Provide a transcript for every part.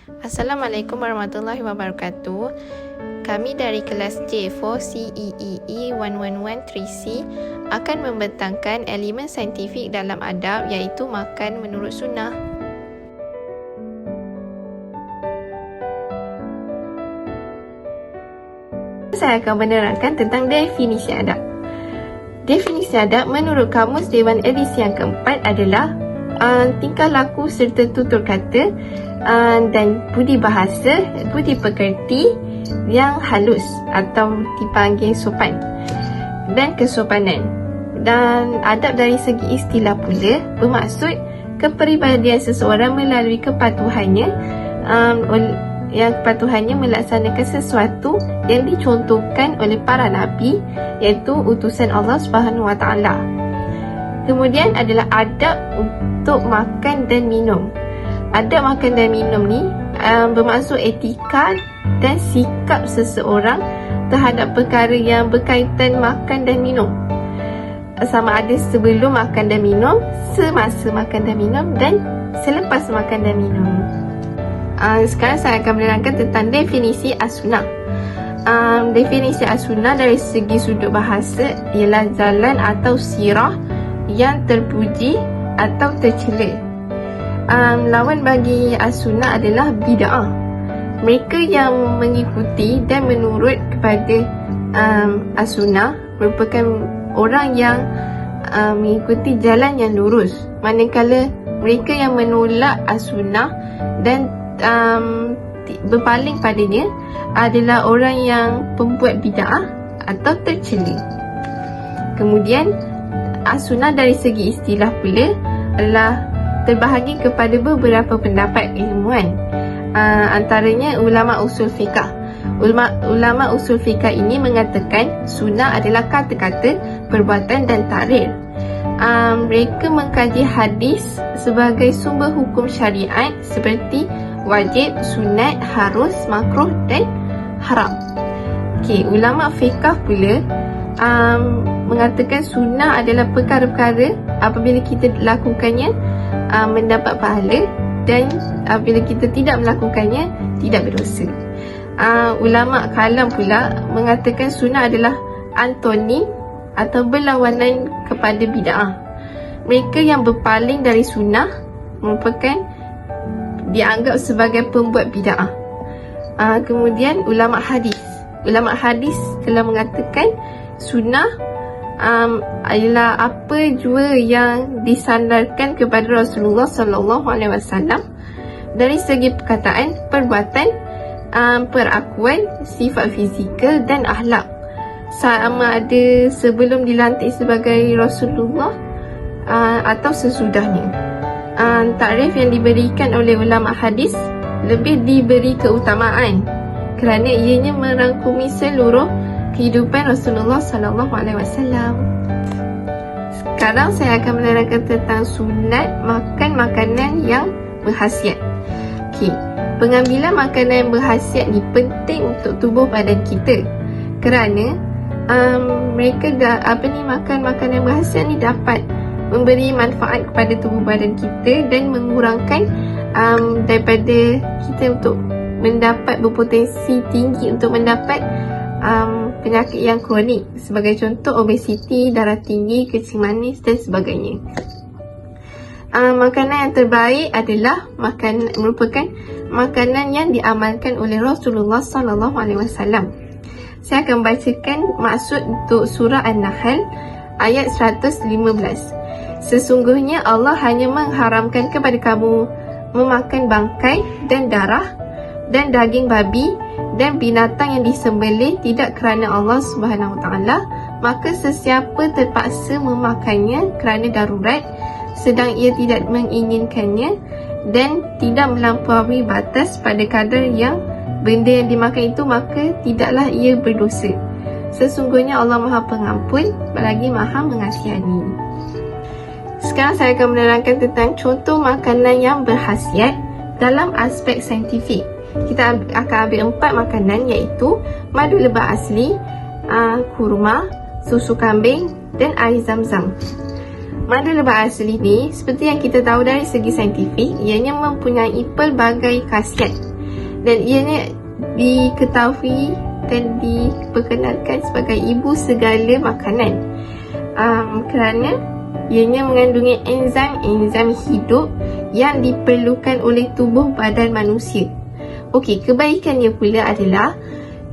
Assalamualaikum warahmatullahi wabarakatuh. Kami dari kelas J4 CEEE 1113C akan membentangkan elemen saintifik dalam adab iaitu makan menurut sunnah. Saya akan menerangkan tentang definisi adab. Definisi adab menurut Kamus Dewan edisi yang keempat adalah tingkah laku serta tutur kata dan budi bahasa, budi pekerti yang halus atau dipanggil sopan dan kesopanan. Dan adab dari segi istilah pula bermaksud kepribadian seseorang melalui kepatuhannya yang kepatuhannya melaksanakan sesuatu yang dicontohkan oleh para nabi, iaitu utusan Allah Subhanahu Wa Taala. Kemudian adalah adab untuk makan dan minum. Adab makan dan minum ni bermaksud etika dan sikap seseorang terhadap perkara yang berkaitan makan dan minum. Sama ada sebelum makan dan minum, semasa makan dan minum dan selepas makan dan minum. Sekarang saya akan menerangkan tentang definisi as-sunnah. Definisi as-sunnah dari segi sudut bahasa ialah jalan atau sirah yang terpuji atau tercela. Lawan bagi as-sunnah adalah bid'ah. Mereka yang mengikuti dan menurut kepada as-sunnah merupakan orang yang mengikuti jalan yang lurus, manakala mereka yang menolak as-sunnah dan berpaling padanya adalah orang yang pembuat bid'ah atau tercela. Kemudian as-sunnah dari segi istilah pula adalah terbahagi kepada beberapa pendapat ilmuwan, antaranya ulama usul fiqah. Ulama usul fiqah ini mengatakan sunnah adalah kata-kata, perbuatan dan takrir. Mereka mengkaji hadis sebagai sumber hukum syariat seperti wajib, sunat, harus, makruh dan haram. Ulama fiqah pula mengatakan sunnah adalah perkara-perkara apabila kita lakukannya mendapat pahala, dan apabila kita tidak melakukannya tidak berdosa. Ulama kalam pula mengatakan sunnah adalah antonim atau berlawanan kepada bid'ah. Mereka yang berpaling dari sunnah merupakan dianggap sebagai pembuat bid'ah. Kemudian ulama hadis telah mengatakan sunnah adalah apa jua yang disandarkan kepada Rasulullah sallallahu alaihi wasallam dari segi perkataan, perbuatan, perakuan, sifat fizikal dan akhlak, sama ada sebelum dilantik sebagai Rasulullah atau sesudahnya. Takrif yang diberikan oleh ulama hadis lebih diberi keutamaan kerana ianya merangkumi seluruh kehidupan Rasulullah sallallahu alaihi wasallam. Sekarang saya akan menerangkan tentang sunat makan makanan yang berkhasiat. Pengambilan makanan yang berkhasiat ni penting untuk tubuh badan kita kerana mereka makan makanan yang berkhasiat ni dapat memberi manfaat kepada tubuh badan kita dan mengurangkan daripada kita untuk mendapat berpotensi tinggi untuk mendapat penyakit yang kronik, sebagai contoh obesiti, darah tinggi, kencing manis dan sebagainya. Makanan yang terbaik adalah merupakan makanan yang diamalkan oleh Rasulullah sallallahu alaihi wasallam. Saya akan bacakan maksud untuk surah An-Nahl ayat 115. Sesungguhnya Allah hanya mengharamkan kepada kamu memakan bangkai dan darah dan daging babi dan binatang yang disembelih tidak kerana Allah Subhanahu Wa Taala, maka sesiapa terpaksa memakannya kerana darurat sedang ia tidak menginginkannya dan tidak melampaui batas pada kadar yang benda yang dimakan itu, maka tidaklah ia berdosa. Sesungguhnya Allah Maha Pengampun lagi Maha Mengasihani. Sekarang saya akan menerangkan tentang contoh makanan yang berkhasiat dalam aspek saintifik. Kita akan ambil 4 makanan, iaitu madu lebah asli, kurma, susu kambing dan air zam-zam. Madu lebah asli ni, seperti yang kita tahu dari segi saintifik, ianya mempunyai pelbagai khasiat. dan ianya diketahui dan diperkenalkan sebagai ibu segala makanan, kerana ianya mengandungi enzim hidup yang diperlukan oleh tubuh badan manusia. Okey, kebaikannya pula adalah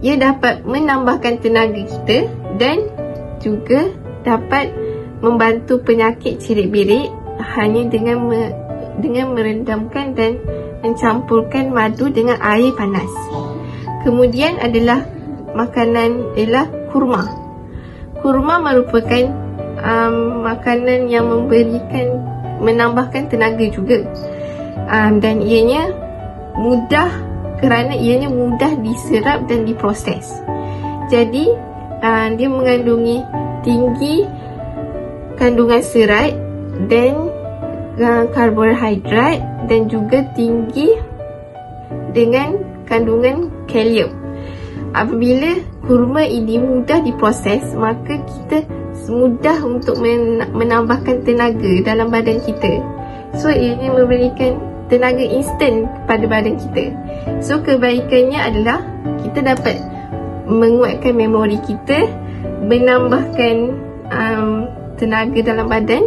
ia dapat menambahkan tenaga kita dan juga dapat membantu penyakit cirit-birit hanya dengan merendamkan dan mencampurkan madu dengan air panas. Kemudian adalah makanan ialah kurma. Kurma merupakan makanan yang menambahkan tenaga juga, dan ianya mudah kerana ianya mudah diserap dan diproses. Jadi dia mengandungi tinggi kandungan serat dan karbohidrat dan juga tinggi dengan kandungan kalium. Apabila kurma ini mudah diproses, maka kita mudah untuk menambahkan tenaga dalam badan kita. So ianya memberikan tenaga instan pada badan kita. So kebaikannya adalah kita dapat menguatkan memori kita, menambahkan tenaga dalam badan,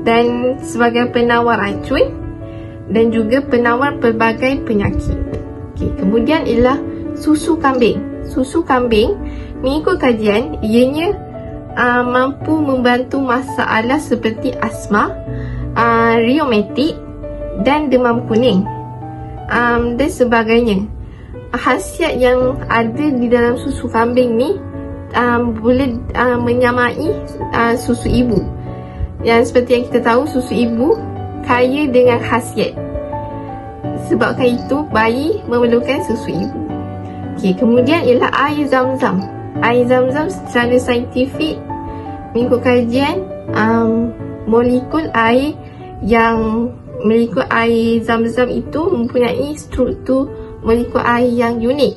dan sebagai penawar racun dan juga penawar pelbagai penyakit. Okay, kemudian ialah susu kambing. Susu kambing, mengikut kajian, ianya mampu membantu masalah seperti asma, reumatik dan demam kuning, dan sebagainya. Khasiat yang ada di dalam susu kambing ni boleh menyamai susu ibu. Yang seperti yang kita tahu, susu ibu kaya dengan khasiat. Sebabkan itu, bayi memerlukan susu ibu. Okey, kemudian ialah air zam-zam. Air zam-zam secara saintifik, mengikut kajian, molekul air zam-zam itu mempunyai struktur molekul air yang unik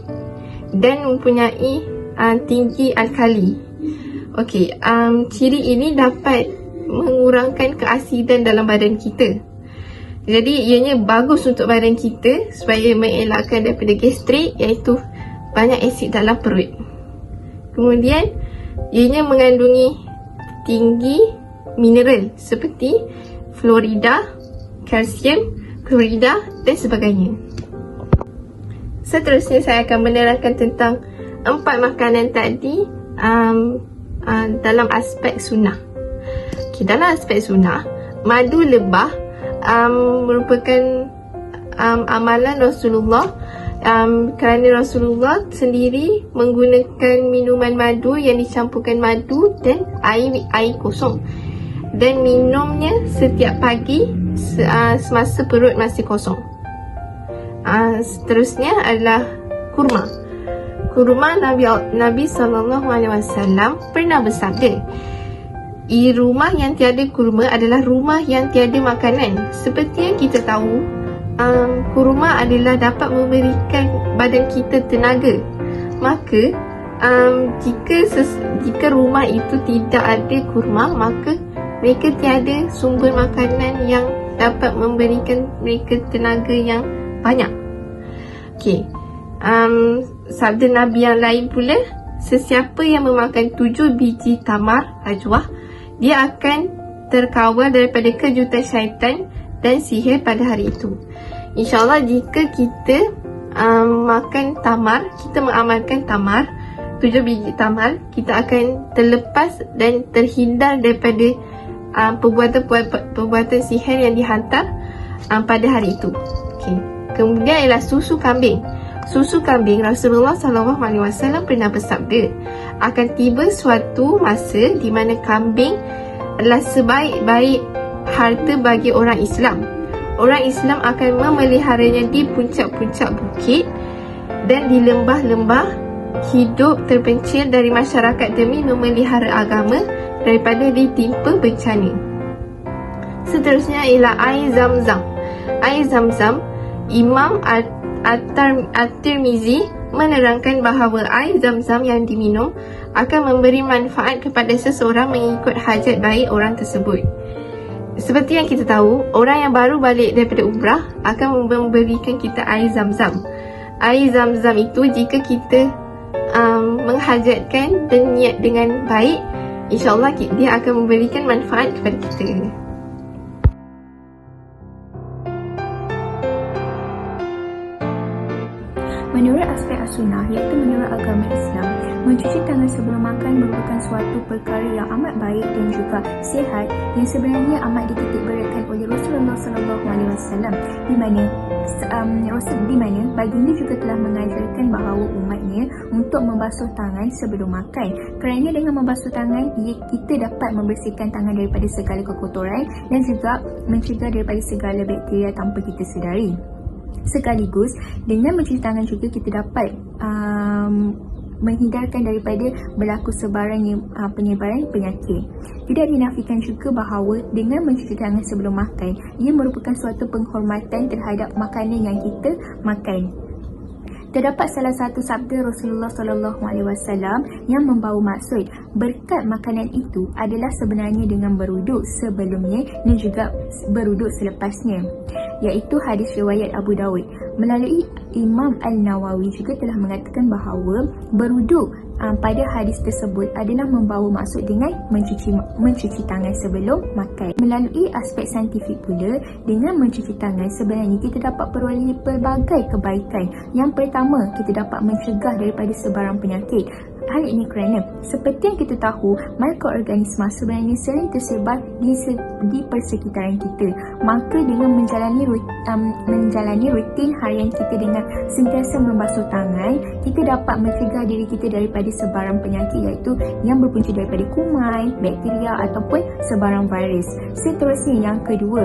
dan mempunyai tinggi alkali. Okey, ciri ini dapat mengurangkan keasidan dalam badan kita. Jadi ianya bagus untuk badan kita supaya mengelakkan daripada gastrik, iaitu banyak asid dalam perut. Kemudian ianya mengandungi tinggi mineral seperti fluorida, kalsium, klorida dan sebagainya. Seterusnya saya akan menerangkan tentang 4 makanan tadi dalam aspek sunnah. Okay, dalam aspek sunnah, madu lebah merupakan amalan Rasulullah, kerana Rasulullah sendiri menggunakan minuman madu yang dicampurkan madu dan air kosong, dan minumnya setiap pagi semasa perut masih kosong. Seterusnya adalah kurma. Kurma, Nabi SAW pernah bersabda, rumah yang tiada kurma adalah rumah yang tiada makanan. Seperti yang kita tahu, kurma adalah dapat memberikan badan kita tenaga. Maka jika rumah itu tidak ada kurma, maka mereka tiada sumber makanan yang dapat memberikan mereka tenaga yang banyak. Okey, sabda Nabi yang lain pula, sesiapa yang memakan 7 biji tamar ajwah, dia akan terkawal daripada kejutan syaitan dan sihir pada hari itu. InsyaAllah, jika kita makan tamar, kita mengamalkan tamar, 7 biji tamar, kita akan terlepas dan terhindar daripada perbuatan sihir yang dihantar pada hari itu. Okay. Kemudian ialah susu kambing. Susu kambing, Rasulullah SAW pernah bersabda, akan tiba suatu masa di mana kambing adalah sebaik-baik harta bagi orang Islam. Orang Islam akan memeliharanya di puncak-puncak bukit dan di lembah-lembah, hidup terpencil dari masyarakat demi memelihara agama daripada ditimpa bencana. Seterusnya ialah air zam-zam. Air zam-zam, Imam At-Tirmizi menerangkan bahawa air zam-zam yang diminum akan memberi manfaat kepada seseorang mengikut hajat baik orang tersebut. Seperti yang kita tahu, orang yang baru balik daripada umrah akan memberikan kita air zam-zam. air zam-zam itu jika kita menghajatkan dan niat dengan baik, insyaAllah dia akan memberikan manfaat kepada kita. Menurut aspek as-sunnah, iaitu menurut agama Islam, mencuci tangan sebelum makan merupakan suatu perkara yang amat baik dan juga sihat yang sebenarnya amat dititik beratkan oleh Rasulullah SAW, di mana baginda juga telah mengajarkan bahawa umatnya untuk membasuh tangan sebelum makan, kerana dengan membasuh tangan kita dapat membersihkan tangan daripada segala kekotoran dan juga mencegah daripada segala bakteria tanpa kita sedari. Sekaligus dengan mencuci tangan juga kita dapat menghindarkan daripada berlaku sebaran penyebaran penyakit. Tidak dinafikan juga bahawa dengan mencuci tangan sebelum makan, ia merupakan suatu penghormatan terhadap makanan yang kita makan. Terdapat salah satu sabda Rasulullah SAW yang membawa maksud berkat makanan itu adalah sebenarnya dengan beruduk sebelumnya dan juga beruduk selepasnya, iaitu hadis riwayat Abu Dawud. Melalui Imam Al-Nawawi juga telah mengatakan bahawa beruduk pada hadis tersebut adalah membawa maksud dengan mencuci tangan sebelum makan. Melalui aspek saintifik pula, dengan mencuci tangan sebenarnya kita dapat peroleh pelbagai kebaikan. Yang pertama, kita dapat mencegah daripada sebarang penyakit. Hal ini kerana seperti yang kita tahu, mikroorganisma sebenarnya sering tersebar di persekitaran kita. Maka dengan menjalani rutin harian kita dengan sentiasa membasuh tangan, kita dapat mencegah diri kita daripada sebarang penyakit, iaitu yang berpunca daripada kuman, bakteria ataupun sebarang virus. Seterusnya, yang kedua,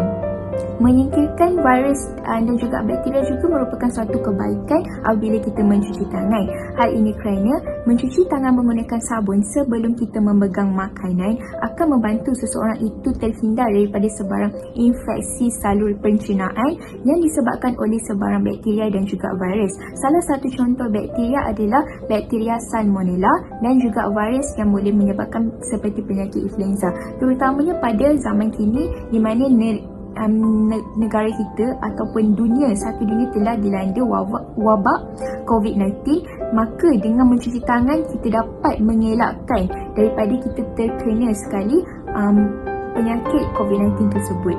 menyingkirkan virus dan juga bakteria juga merupakan suatu kebaikan apabila kita mencuci tangan. Hal ini kerana mencuci tangan menggunakan sabun sebelum kita memegang makanan akan membantu seseorang itu terhindar daripada sebarang infeksi salur pencernaan yang disebabkan oleh sebarang bakteria dan juga virus. Salah satu contoh bakteria adalah bakteria Salmonella dan juga virus yang boleh menyebabkan seperti penyakit influenza, terutamanya pada zaman kini di mana negara kita ataupun satu dunia telah dilanda wabak COVID-19. Maka dengan mencuci tangan kita dapat mengelakkan daripada kita terkena sekali penyakit COVID-19 tersebut.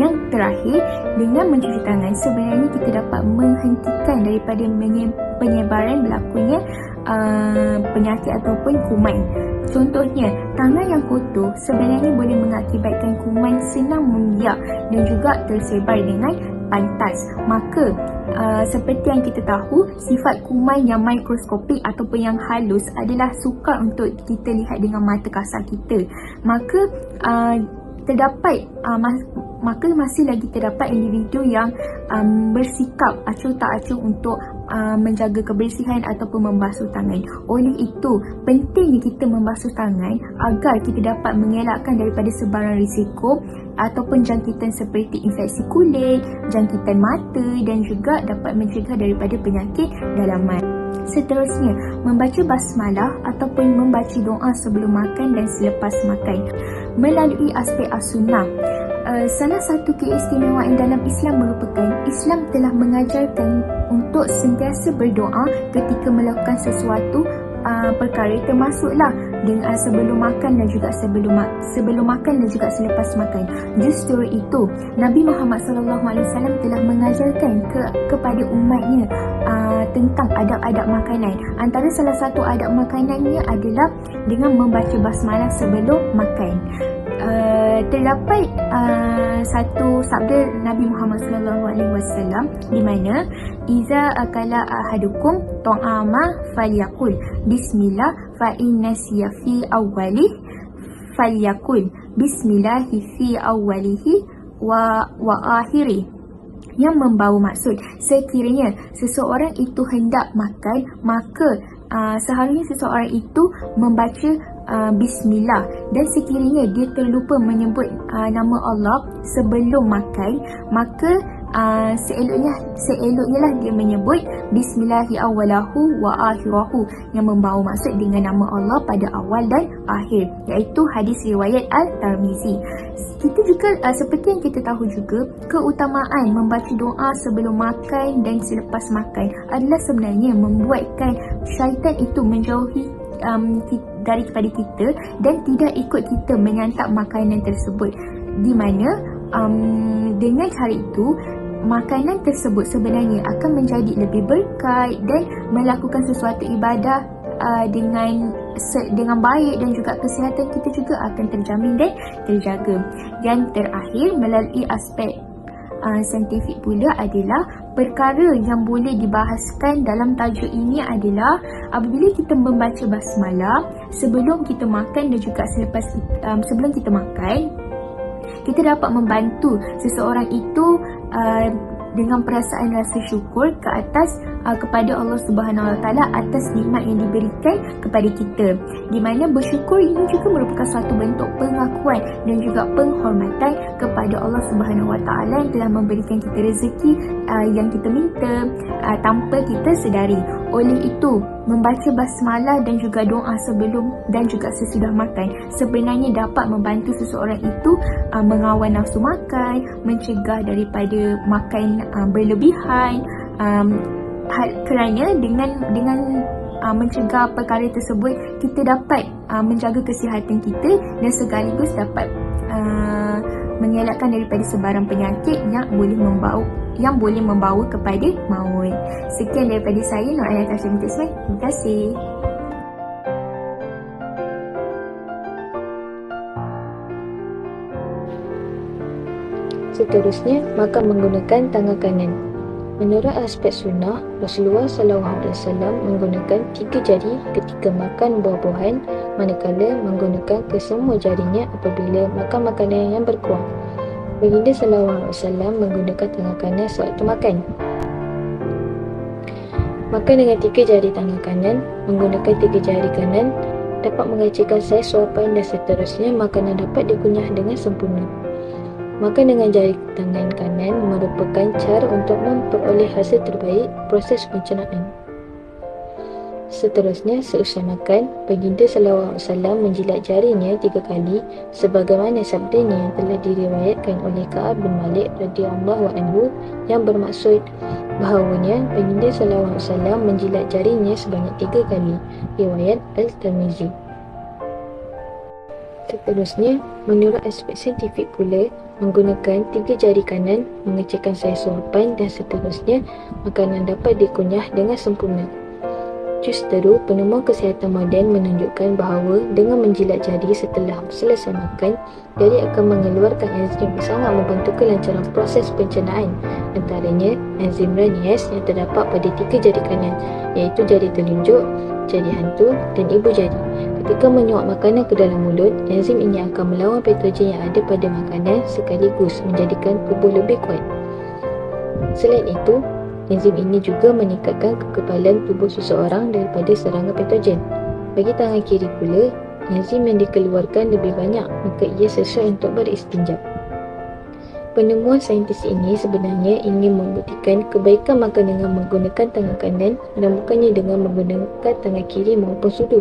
Yang terakhir, dengan mencuci tangan sebenarnya kita dapat menghentikan daripada penyebaran berlakunya penyakit ataupun kuman. Contohnya, tangan yang kotor sebenarnya boleh mengakibatkan kuman senang membiak dan juga tersebar dengan pantas. Maka seperti yang kita tahu, sifat kuman yang mikroskopik ataupun yang halus adalah sukar untuk kita lihat dengan mata kasar kita. Maka masih lagi terdapat individu yang bersikap acuh tak acuh untuk menjaga kebersihan ataupun membasuh tangan. Oleh itu, pentingnya kita membasuh tangan agar kita dapat mengelakkan daripada sebarang risiko ataupun jangkitan seperti infeksi kulit, jangkitan mata dan juga dapat mencegah daripada penyakit dalaman. Seterusnya, membaca basmalah ataupun membaca doa sebelum makan dan selepas makan. Melalui aspek as-sunnah, salah satu keistimewaan dalam Islam merupakan Islam telah mengajarkan untuk sentiasa berdoa ketika melakukan sesuatu perkara, termasuklah dengan sebelum makan dan juga sebelum makan dan juga selepas makan. Justru itu, Nabi Muhammad SAW telah mengajarkan kepada umatnya tentang adab-adab makanan. Antara salah satu adab makanannya adalah dengan membaca basmalah sebelum makan. Terdapat satu sabda Nabi Muhammad SAW di mana iza akala ahadukum ta'ama falyakul bismillah fa inna siya fi awwalih falyakul bismillahi fi awwalihi wa akhirih, yang membawa maksud sekiranya seseorang itu hendak makan, maka seharusnya seseorang itu membaca bismillah, dan sekiranya dia terlupa menyebut nama Allah sebelum makan, maka seeloknya lah dia menyebut Bismillahi awwalahu wa akhirahu, yang membawa maksud dengan nama Allah pada awal dan akhir, iaitu hadis riwayat Al-Tirmizi. Kita juga seperti yang kita tahu juga, keutamaan membaca doa sebelum makan dan selepas makan adalah sebenarnya membuatkan syaitan itu menjauhi daripada kita dan tidak ikut kita menyantap makanan tersebut, di mana dengan cara itu makanan tersebut sebenarnya akan menjadi lebih berkat dan melakukan sesuatu ibadah dengan baik, dan juga kesihatan kita juga akan terjamin dan terjaga. Yang terakhir, melalui aspek saintifik pula adalah perkara yang boleh dibahaskan dalam tajuk ini adalah apabila kita membaca basmalah sebelum kita makan dan juga sebelum kita makan, kita dapat membantu seseorang itu dengan perasaan rasa syukur ke atas kepada Allah Subhanahu Wa Taala atas nikmat yang diberikan kepada kita, di mana bersyukur ini juga merupakan suatu bentuk pengakuan dan juga penghormatan kepada Allah Subhanahu Wa Taala yang telah memberikan kita rezeki yang kita minta tanpa kita sedari. Oleh itu, membaca basmalah dan juga doa sebelum dan juga sesudah makan sebenarnya dapat membantu seseorang itu mengawal nafsu makan, mencegah daripada makan berlebihan, kerana dengan mencegah perkara tersebut kita dapat menjaga kesihatan kita dan sekaligus dapat mengelakkan daripada sebarang penyakit yang boleh membawa kepada maut. Sekian daripada saya, Nur Alia Tasha binti Ismail. Terima kasih. Seterusnya, makan menggunakan tangan kanan. Menurut aspek sunnah, Rasulullah SAW menggunakan 3 jari ketika makan buah-buahan, manakala menggunakan kesemua jarinya apabila makan makanan yang berkuah. Baginda SAW menggunakan tangan kanan sewaktu makan. Makan dengan 3 jari tangan kanan, menggunakan 3 jari kanan dapat menghasilkan saiz suapan dan seterusnya makanan dapat dikunyah dengan sempurna. Makan dengan jari tangan kanan merupakan cara untuk memperoleh hasil terbaik proses pencernaan. Seterusnya, seusai makan, Baginda SAW menjilat jarinya 3 kali sebagaimana sabdanya yang telah diriwayatkan oleh Ka'ab bin Malik radhiyallahu anhu, yang bermaksud bahawanya Baginda SAW menjilat jarinya sebanyak 3 kali. Riwayat Al-Tirmizi. Seterusnya, menurut aspek saintifik pula, menggunakan 3 jari kanan mengecilkan saiz suapan dan seterusnya makanan dapat dikunyah dengan sempurna. Justeru, penemuan kesihatan moden menunjukkan bahawa dengan menjilat jari setelah selesai makan, jari akan mengeluarkan enzim yang sangat membantu kelancaran proses pencernaan, antaranya enzim Raniase yang terdapat pada 3 jari kanan, iaitu jari telunjuk, jari hantu dan ibu jari. Ketika menyuap makanan ke dalam mulut, enzim ini akan melawan patogen yang ada pada makanan sekaligus menjadikan tubuh lebih kuat. Selain itu, enzim ini juga meningkatkan kekebalan tubuh seseorang daripada serangan patogen. Bagi tangan kiri pula, enzim yang dikeluarkan lebih banyak, maka ia sesuai untuk beristinjak. Penemuan saintis ini sebenarnya ingin membuktikan kebaikan makan dengan menggunakan tangan kanan dan bukannya dengan menggunakan tangan kiri maupun sudu.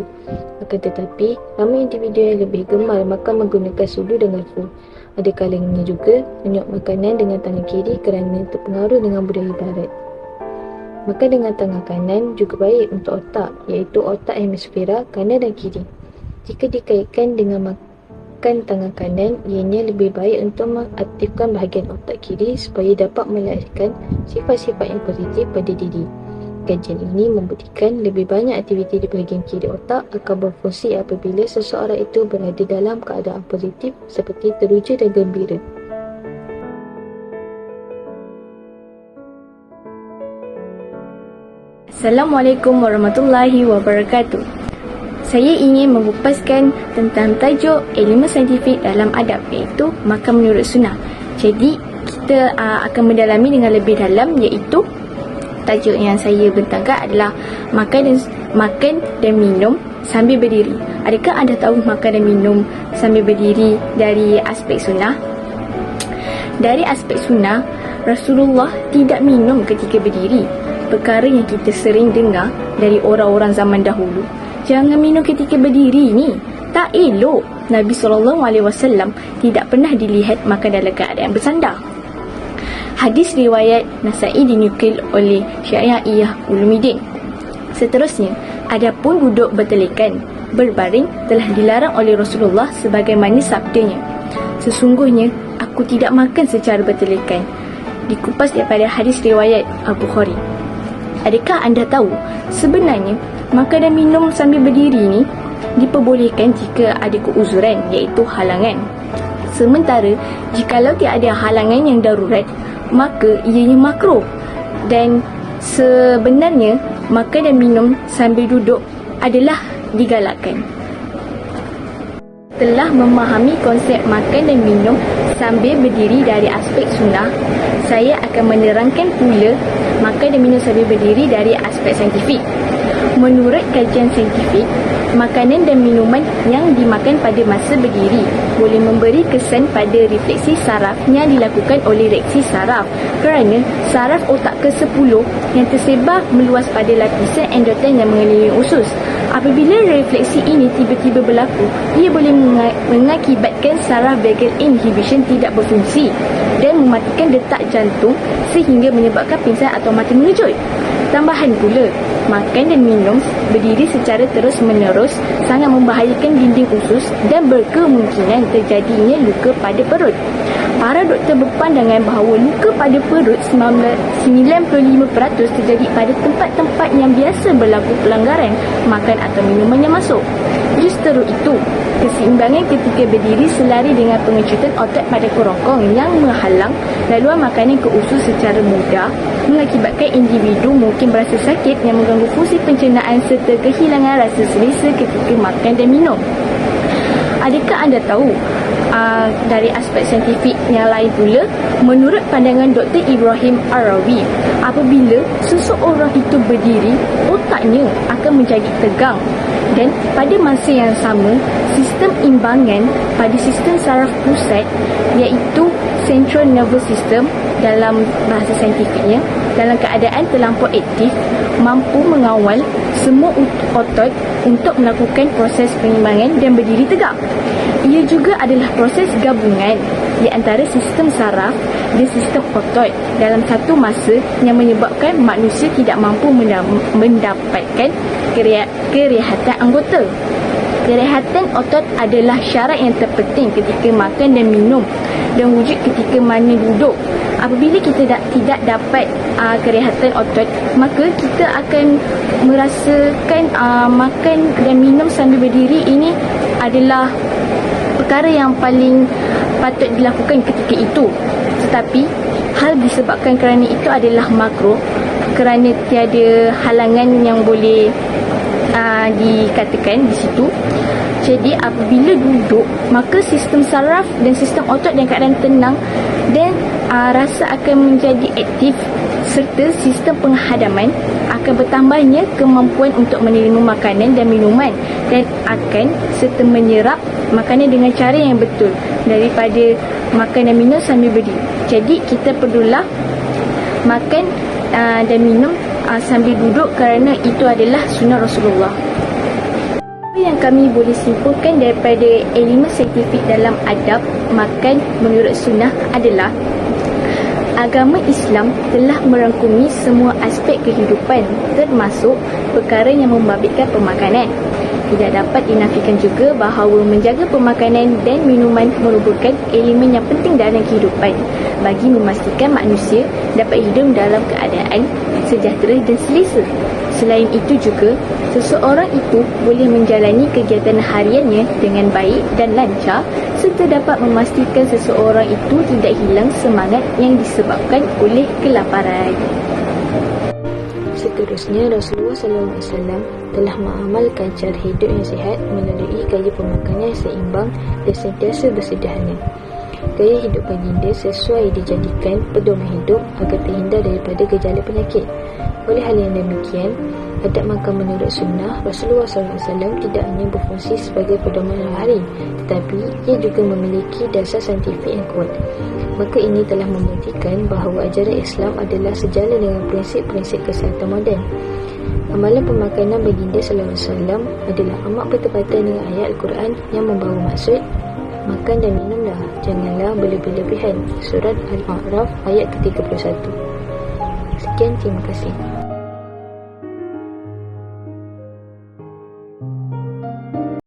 Akan tetapi, ramai individu yang lebih gemar makan menggunakan sudu dan garpu. Ada kalanya juga menyuap makanan dengan tangan kiri kerana terpengaruh dengan budaya barat. Makan dengan tangan kanan juga baik untuk otak, iaitu otak hemisfera kanan dan kiri. Jika dikaitkan dengan makan tangan kanan, ianya lebih baik untuk mengaktifkan bahagian otak kiri supaya dapat melahirkan sifat-sifat yang positif pada diri. Kajian ini membuktikan lebih banyak aktiviti di bahagian kiri otak akan berfungsi apabila seseorang itu berada dalam keadaan positif seperti teruja dan gembira. Assalamualaikum warahmatullahi wabarakatuh. Saya ingin mengupaskan tentang tajuk elemen saintifik dalam adab, iaitu makan menurut sunnah. Jadi, kita akan mendalami dengan lebih dalam, iaitu tajuk yang saya bentangkan adalah makan dan minum sambil berdiri. Adakah anda tahu makan dan minum sambil berdiri dari aspek sunnah? Dari aspek sunnah, Rasulullah tidak minum ketika berdiri, perkara yang kita sering dengar dari orang-orang zaman dahulu. Jangan minum ketika berdiri ni, tak elok. Nabi SAW tidak pernah dilihat makan dalam keadaan bersandar. Hadis riwayat Nasa'i dinukil oleh Syaikh Ulumuddin. Seterusnya, adapun duduk bertelekan, berbaring telah dilarang oleh Rasulullah sebagaimana sabdanya, sesungguhnya aku tidak makan secara bertelekan. Dikupas daripada hadis riwayat Al-Bukhari. Adakah anda tahu sebenarnya makan dan minum sambil berdiri ni diperbolehkan jika ada keuzuran, iaitu halangan. Sementara jikalau tiada halangan yang darurat, maka ianya makruh. Dan sebenarnya makan dan minum sambil duduk adalah digalakkan. Telah memahami konsep makan dan minum sambil berdiri dari aspek sunnah, saya akan menerangkan pula makan dan minum sambil berdiri dari aspek saintifik. Menurut kajian saintifik, makanan dan minuman yang dimakan pada masa berdiri boleh memberi kesan pada refleksi saraf yang dilakukan oleh reaksi saraf, kerana saraf otak ke-10 yang tersebar meluas pada lapisan endotel yang mengelilingi usus. Apabila refleksi ini tiba-tiba berlaku, ia boleh mengakibatkan saraf vagal inhibition tidak berfungsi dan mematikan detak jantung sehingga menyebabkan pingsan atau mati mengejut. Tambahan pula, makan dan minum berdiri secara terus-menerus sangat membahayakan dinding usus dan berkemungkinan terjadinya luka pada perut. Para doktor berpandangan bahawa luka pada perut 95% terjadi pada tempat-tempat yang biasa berlaku pelanggaran makan atau minuman yang masuk. Justru itu, keseimbangan ketika berdiri selari dengan pengecutan otot pada kerongkong yang menghalang laluan makanan ke usus secara mudah, mengakibatkan individu mungkin berasa sakit yang mengganggu fungsi pencernaan serta kehilangan rasa selesa ketika makan dan minum. Adakah anda tahu dari aspek saintifik yang lain pula, menurut pandangan Dr. Ibrahim Ar-Rawi, apabila seseorang itu berdiri, otaknya akan menjadi tegang, dan pada masa yang sama, sistem imbangan pada sistem saraf pusat, iaitu central nervous system dalam bahasa saintifiknya, dalam keadaan terlampau aktif, mampu mengawal semua otot untuk melakukan proses penyimbangan dan berdiri tegak. Ia juga adalah proses gabungan di antara sistem saraf dan sistem otot dalam satu masa yang menyebabkan manusia tidak mampu mendapatkan kerehatan anggota. Kerehatan otot adalah syarat yang terpenting ketika makan dan minum dan wujud ketika mana duduk. Apabila kita tidak dapat kerehatan otot, maka kita akan merasakan makan dan minum sambil berdiri ini adalah perkara yang paling patut dilakukan ketika itu. Tetapi hal disebabkan kerana itu adalah makruh, kerana tiada halangan yang boleh dikatakan di situ. Jadi apabila duduk, maka sistem saraf dan sistem otot dalam keadaan tenang dan rasa akan menjadi aktif, serta sistem penghadaman akan bertambahnya kemampuan untuk menerima makanan dan minuman dan akan serta menyerap makanan dengan cara yang betul daripada makan dan minum sambil berdiri. Jadi kita perlulah makan dan minum sambil duduk kerana itu adalah sunnah Rasulullah. Apa yang kami boleh simpulkan daripada elemen saintifik dalam adab makan menurut sunnah adalah agama Islam telah merangkumi semua aspek kehidupan, termasuk perkara yang membabitkan pemakanan. Tidak dapat dinafikan juga bahawa menjaga pemakanan dan minuman merupakan elemen yang penting dalam kehidupan bagi memastikan manusia dapat hidup dalam keadaan sejahtera dan selesa. Selain itu juga, seseorang itu boleh menjalani kegiatan hariannya dengan baik dan lancar serta dapat memastikan seseorang itu tidak hilang semangat yang disebabkan oleh kelaparan. Seterusnya, Rasulullah SAW telah mengamalkan cara hidup yang sihat melalui gaya pemakanan yang seimbang dan sentiasa bersederhana. Gaya hidup baginda sesuai dijadikan pedoman hidup agar terhindar daripada gejala penyakit. Oleh hal yang demikian, adab makan menurut sunnah Rasulullah SAW tidak hanya berfungsi sebagai pedoman hari, tetapi ia juga memiliki dasar saintifik yang kuat. Maka ini telah membuktikan bahawa ajaran Islam adalah sejalan dengan prinsip-prinsip kesihatan moden. Amalan pemakanan baginda SAW adalah amat bertepatan dengan ayat Al-Quran yang membawa maksud makan dan minumlah, janganlah berlebih-lebihan. Surat Al-A'raf ayat ke-31. Sekian, terima kasih.